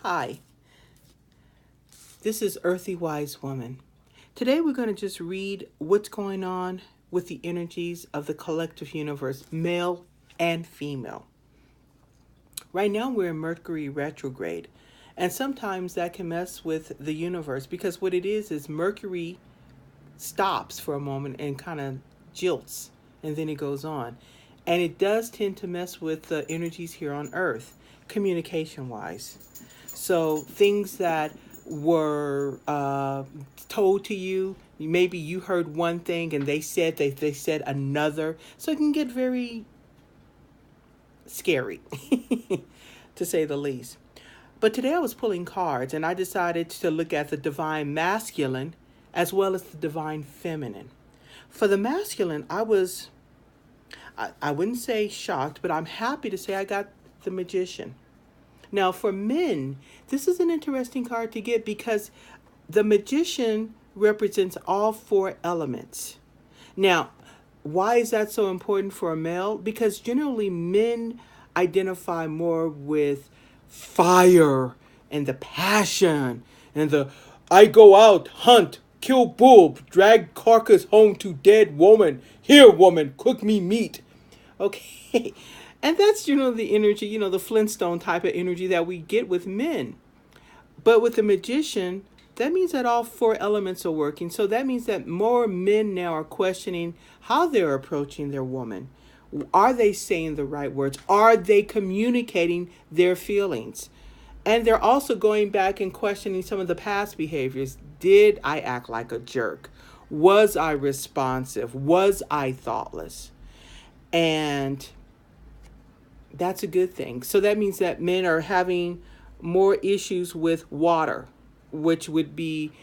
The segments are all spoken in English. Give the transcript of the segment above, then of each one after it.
Hi, this is Earthy Wise Woman. Today we're going to just read what's going on with the energies of the collective universe, male and female. Right now we're in Mercury retrograde, and sometimes that can mess with the universe because what it is Mercury stops for a moment and kind of jilts, and then it goes on. And it does tend to mess with the energies here on Earth, communication wise. So things that were told to you, maybe you heard one thing and they said another. So it can get very scary, to say the least. But today I was pulling cards and I decided to look at the divine masculine as well as the divine feminine. For the masculine, I wouldn't say shocked, but I'm happy to say I got the magician. Now, for men, this is an interesting card to get because the magician represents all four elements. Now, why is that so important for a male? Because generally men identify more with fire and the passion and the I go out, hunt, kill bull, drag carcass home to dead woman. Here, woman, cook me meat. Okay. And that's, the energy, the Flintstone type of energy that we get with men. But with the magician, that means that all four elements are working. So that means that more men now are questioning how they're approaching their woman. Are they saying the right words? Are they communicating their feelings? And they're also going back and questioning some of the past behaviors. Did I act like a jerk? Was I responsive? Was I thoughtless? And that's a good thing. So that means that men are having more issues with water, which would be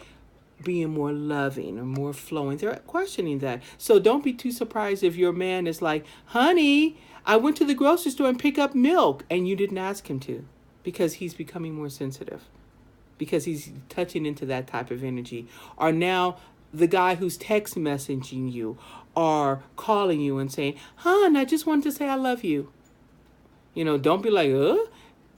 being more loving or more flowing. They're questioning that. So don't be too surprised if your man is like, honey, I went to the grocery store and picked up milk and you didn't ask him to, because he's becoming more sensitive, because he's touching into that type of energy. Or now the guy who's text messaging you or calling you and saying, hon, I just wanted to say I love you. Don't be like,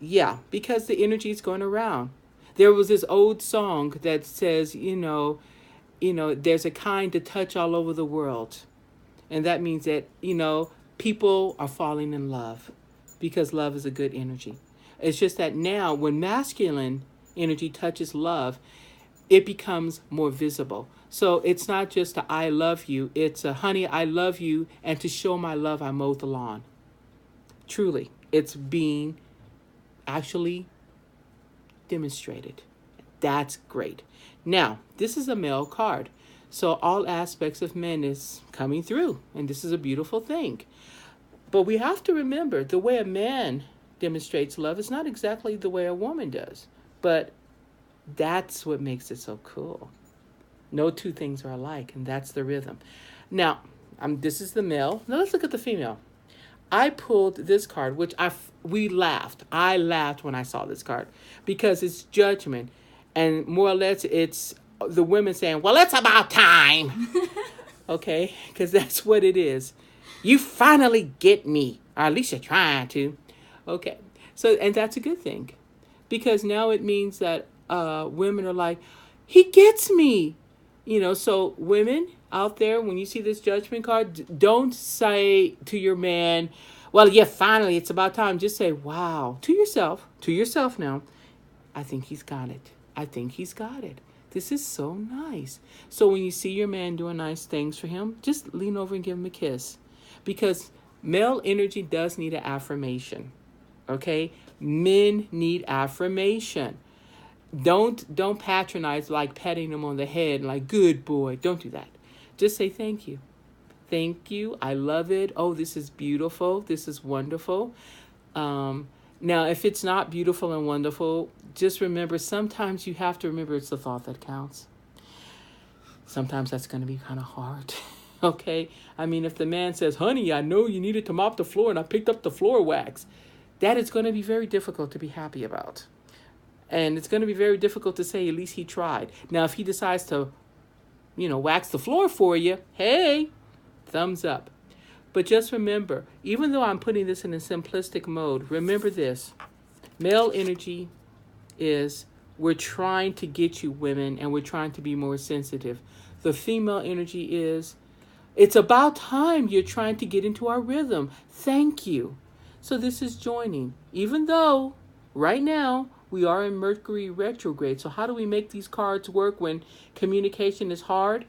yeah, because the energy is going around. There was this old song that says, there's a kind to touch all over the world. And that means that, people are falling in love because love is a good energy. It's just that now when masculine energy touches love, it becomes more visible. So it's not just a I love you. It's a honey, I love you. And to show my love, I mowed the lawn. Truly, it's being actually demonstrated. That's great. Now, this is a male card. So all aspects of men is coming through. And this is a beautiful thing. But we have to remember the way a man demonstrates love is not exactly the way a woman does. But that's what makes it so cool. No two things are alike, and that's the rhythm. Now, this is the male. Now let's look at the female. I pulled this card, which we laughed. I laughed when I saw this card because it's judgment, and more or less it's the women saying, well, it's about time. Okay, because that's what it is. You finally get me, or at least you're trying to. Okay, so, and that's a good thing, because now it means that women are like, he gets me. So women out there, when you see this judgment card, don't say to your man, well, yeah, finally, it's about time. Just say, wow, to yourself now. I think he's got it. I think he's got it. This is so nice. So when you see your man doing nice things for him, just lean over and give him a kiss, because male energy does need an affirmation. Okay? Men need affirmation. Don't patronize, like petting them on the head like, good boy. Don't do that. Just say thank you. Thank you. I love it. Oh, this is beautiful. This is wonderful. Now, if it's not beautiful and wonderful, just remember, sometimes you have to remember it's the thought that counts. Sometimes that's going to be kind of hard. Okay? I mean, if the man says, honey, I know you needed to mop the floor and I picked up the floor wax, that is going to be very difficult to be happy about. And it's going to be very difficult to say, at least he tried. Now, if he decides to, wax the floor for you, hey, thumbs up. But just remember, even though I'm putting this in a simplistic mode, remember this. Male energy is we're trying to get you women, and we're trying to be more sensitive. The female energy is, it's about time you're trying to get into our rhythm. Thank you. So this is joining. Even though right now we are in Mercury retrograde. So how do we make these cards work when communication is hard?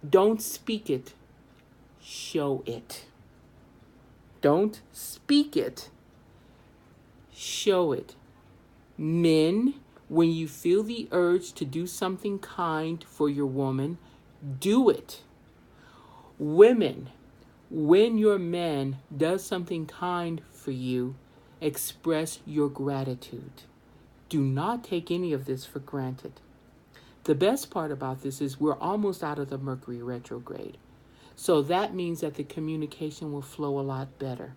Don't speak it. Show it. Don't speak it. Show it. Men, when you feel the urge to do something kind for your woman, do it. Women, when your man does something kind for you, express your gratitude. Do not take any of this for granted. The best part about this is we're almost out of the Mercury retrograde. So that means that the communication will flow a lot better.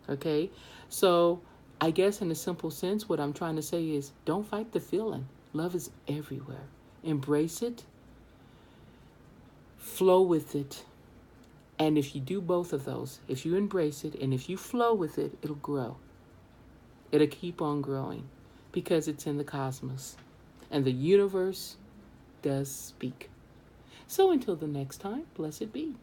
Okay? So I guess in a simple sense, what I'm trying to say is don't fight the feeling. Love is everywhere. Embrace it. Flow with it. And if you do both of those, if you embrace it and if you flow with it, it'll grow. It'll keep on growing because it's in the cosmos. And the universe does speak. So until the next time, blessed be.